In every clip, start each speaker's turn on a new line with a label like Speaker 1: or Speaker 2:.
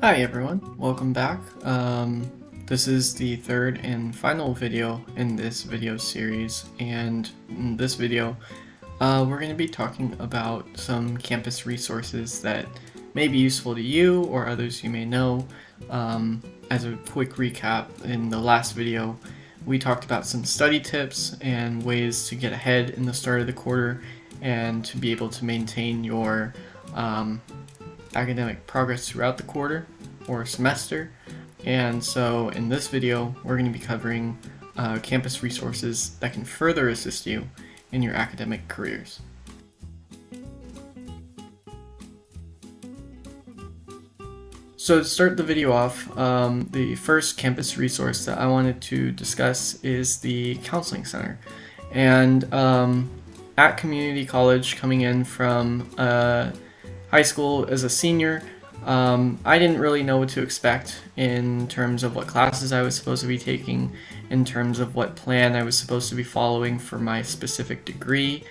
Speaker 1: Hi everyone, welcome back. This is the third and final video in this video series, and in this video we're going to be talking about some campus resources that may be useful to you or others you may know. As a quick recap, in the last video we talked about some study tips and ways to get ahead in the start of the quarter and to be able to maintain your academic progress throughout the quarter or semester. And so in this video we're going to be covering campus resources that can further assist you in your academic careers. So to start the video off, the first campus resource that I wanted to discuss is the Counseling Center. And at community college, coming in from high school as a senior, I didn't really know what to expect in terms of what classes I was supposed to be taking, in terms of what plan I was supposed to be following for my specific degree,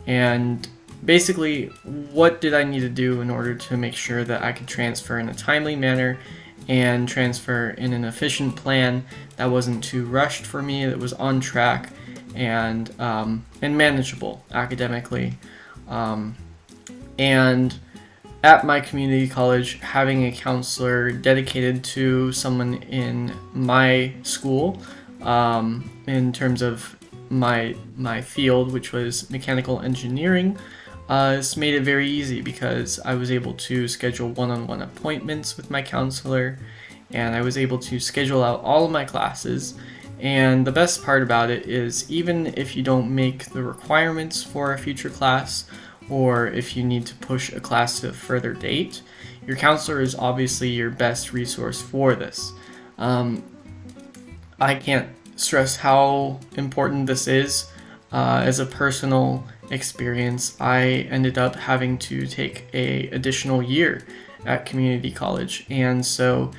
Speaker 1: and basically what did I need to do in order to make sure that I could transfer in a timely manner and transfer in an efficient plan that wasn't too rushed for me, that was on track and manageable academically. And at my community college, having a counselor dedicated to someone in my school, in terms of my field, which was mechanical engineering, has made it very easy because I was able to schedule one-on-one appointments with my counselor, and I was able to schedule out all of my classes. And the best part about it is, even if you don't make the requirements for a future class, or if you need to push a class to a further date, your counselor is obviously your best resource for this. I can't stress how important this is. As a personal experience, I ended up having to take an additional year at community college, and so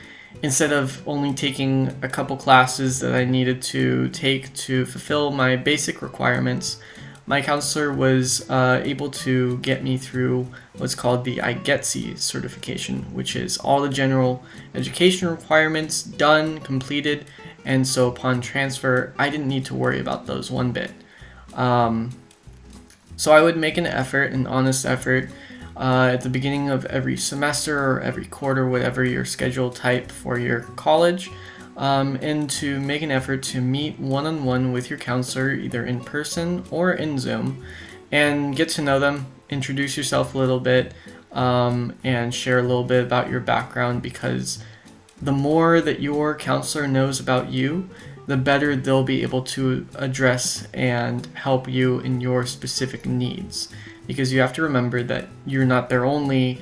Speaker 1: instead of only taking a couple classes that I needed to take to fulfill my basic requirements, my counselor was able to get me through what's called the IGETC certification, which is all the general education requirements done, completed, and so upon transfer, I didn't need to worry about those one bit. So I would make an effort, an honest effort, at the beginning of every semester or every quarter, whatever your schedule type for your college, and to make an effort to meet one-on-one with your counselor, either in person or in Zoom, and get to know them, introduce yourself a little bit, and share a little bit about your background, because the more that your counselor knows about you, the better they'll be able to address and help you in your specific needs. Because you have to remember that you're not their only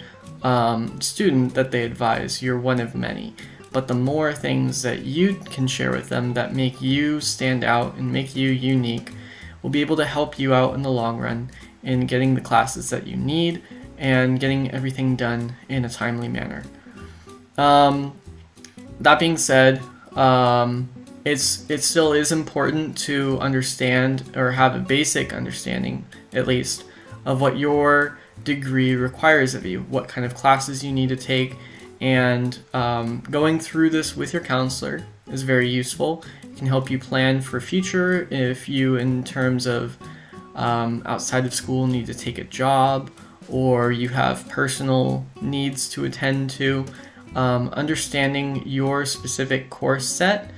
Speaker 1: student that they advise, you're one of many. But the more things that you can share with them that make you stand out and make you unique will be able to help you out in the long run in getting the classes that you need and getting everything done in a timely manner. That being said, it still is important to understand, or have a basic understanding at least, of what your degree requires of you, what kind of classes you need to take, and going through this with your counselor is very useful. It can help you plan for future if you, in terms of outside of school, need to take a job, or you have personal needs to attend to. Understanding your specific course set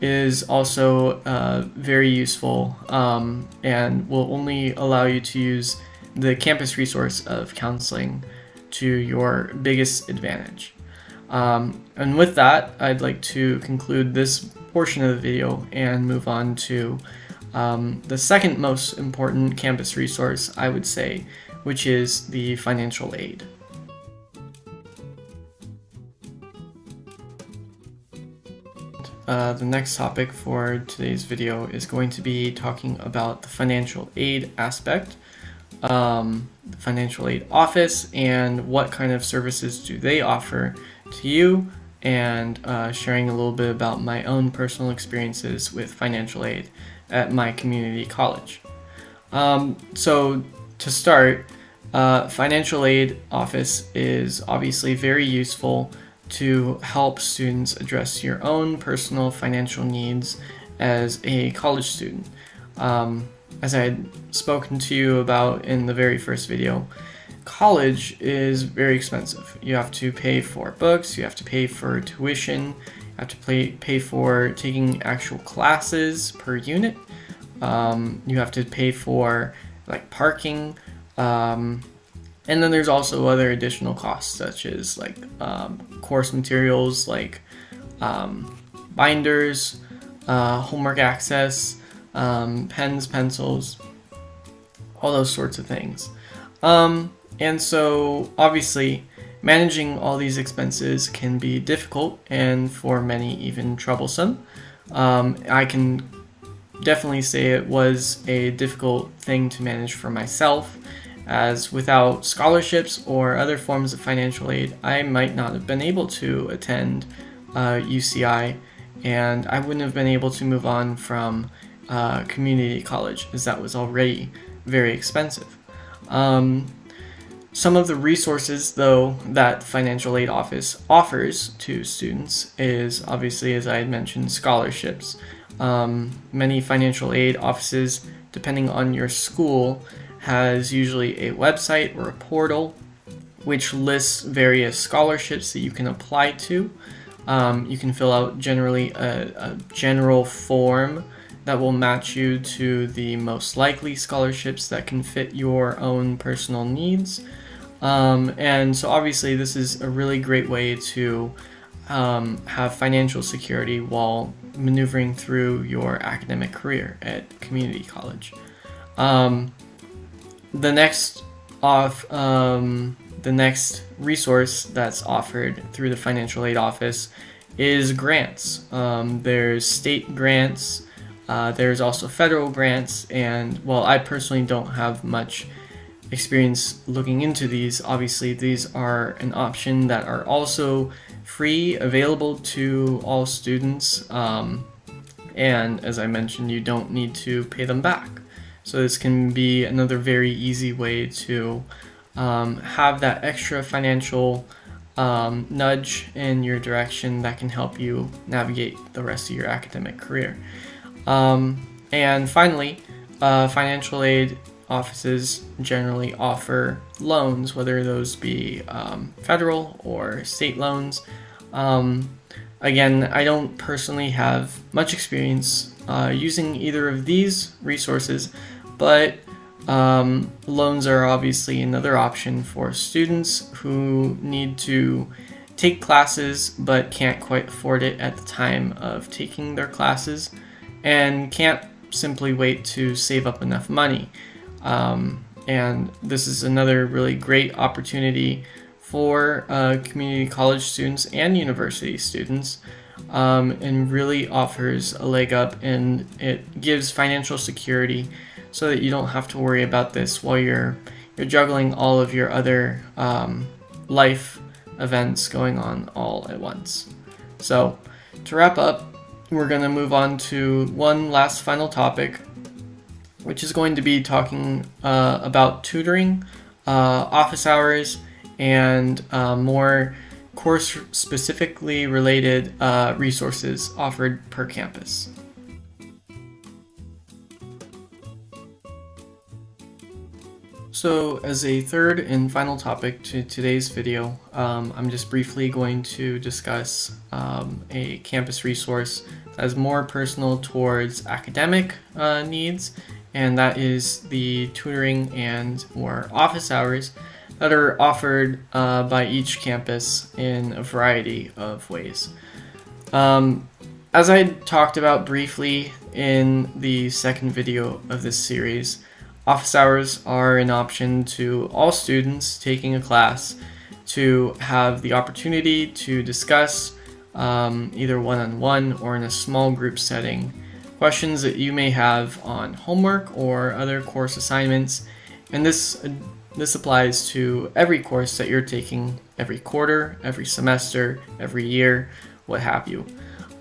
Speaker 1: is also very useful, and will only allow you to use the campus resource of counseling to your biggest advantage. And with that, I'd like to conclude this portion of the video and move on to the second most important campus resource, I would say, which is the financial aid. The next topic for today's video is going to be talking about the financial aid aspect, the financial aid office, and what kind of services do they offer to you, and sharing a little bit about my own personal experiences with financial aid at my community college. So to start, financial aid office is obviously very useful to help students address your own personal financial needs as a college student. As I had spoken to you about in the very first video, college is very expensive. You have to pay for books, you have to pay for tuition, you have to pay for taking actual classes per unit. You have to pay for like parking, and then there's also other additional costs such as like course materials like binders, homework access, pens, pencils, all those sorts of things. And so obviously managing all these expenses can be difficult and for many even troublesome. I can definitely say it was a difficult thing to manage for myself, as without scholarships or other forms of financial aid, I might not have been able to attend UCI, and I wouldn't have been able to move on from community college, as that was already very expensive. Some of the resources, though, that financial aid office offers to students is obviously, as I had mentioned, scholarships. Many financial aid offices, depending on your school, has usually a website or a portal which lists various scholarships that you can apply to. You can fill out generally a general form that will match you to the most likely scholarships that can fit your own personal needs. And so obviously this is a really great way to have financial security while maneuvering through your academic career at community college. The next resource that's offered through the financial aid office is grants. There's state grants, there's also federal grants, and while I personally don't have much experience looking into these, obviously these are an option that are also free, available to all students, and as I mentioned, you don't need to pay them back. So this can be another very easy way to have that extra financial nudge in your direction that can help you navigate the rest of your academic career. And finally, financial aid offices generally offer loans, whether those be federal or state loans. Again, I don't personally have much experience using either of these resources, but loans are obviously another option for students who need to take classes but can't quite afford it at the time of taking their classes and can't simply wait to save up enough money. And this is another really great opportunity for community college students and university students, and really offers a leg up, and it gives financial security so that you don't have to worry about this while you're juggling all of your other life events going on all at once. So to wrap up, we're going to move on to one last final topic, which is going to be talking about tutoring, office hours, and more course specifically related resources offered per campus. So as a third and final topic to today's video, I'm just briefly going to discuss a campus resource that is more personal towards academic needs, and that is the tutoring and or office hours that are offered by each campus in a variety of ways. As I talked about briefly in the second video of this series, office hours are an option to all students taking a class to have the opportunity to discuss either one-on-one or in a small group setting questions that you may have on homework or other course assignments, and this applies to every course that you're taking, every quarter, every semester, every year, what have you.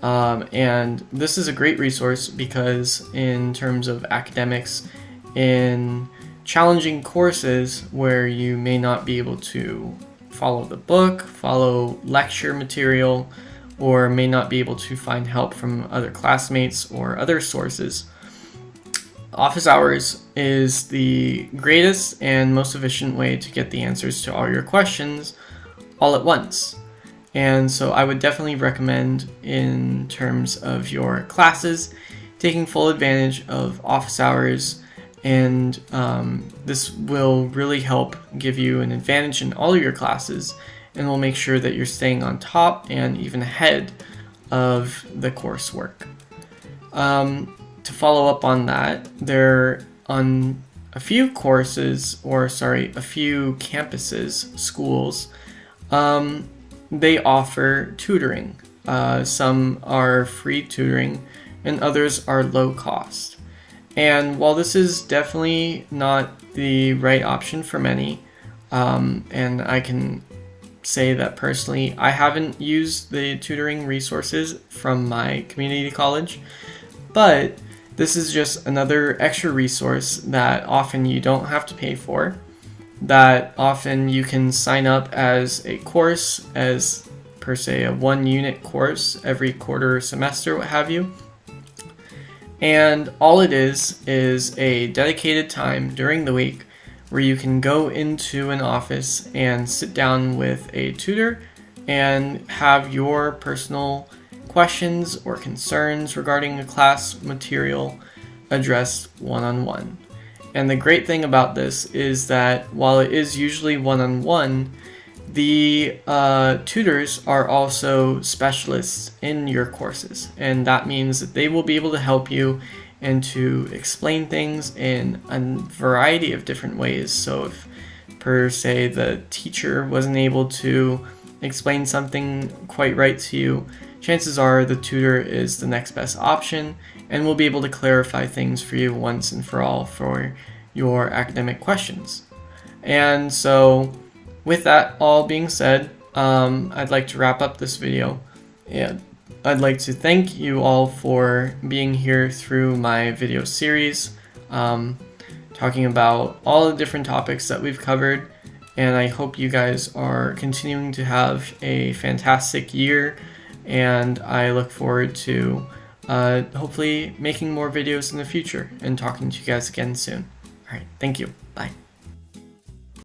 Speaker 1: And this is a great resource because in terms of academics, in challenging courses where you may not be able to follow the book, follow lecture material, or may not be able to find help from other classmates or other sources. Office hours is the greatest and most efficient way to get the answers to all your questions all at once. And so I would definitely recommend, in terms of your classes, taking full advantage of office hours, and this will really help give you an advantage in all of your classes, and will make sure that you're staying on top and even ahead of the coursework. To follow up on that, on a few courses, a few campuses, schools, they offer tutoring. Some are free tutoring and others are low cost. And while this is definitely not the right option for many, and I can say that personally, I haven't used the tutoring resources from my community college, but this is just another extra resource that often you don't have to pay for, that often you can sign up as a course, as per se a 1-unit course every quarter or semester, what have you. And all it is a dedicated time during the week where you can go into an office and sit down with a tutor and have your personal questions or concerns regarding a class material addressed one-on-one. And the great thing about this is that while it is usually one-on-one, the tutors are also specialists in your courses, and that means that they will be able to help you and to explain things in a variety of different ways. So if, per se, the teacher wasn't able to explain something quite right to you, chances are the tutor is the next best option and will be able to clarify things for you once and for all for your academic questions. And so, with that all being said, I'd like to wrap up this video. And I'd like to thank you all for being here through my video series, talking about all the different topics that we've covered. And I hope you guys are continuing to have a fantastic year. And I look forward to hopefully making more videos in the future and talking to you guys again soon. All right, thank you.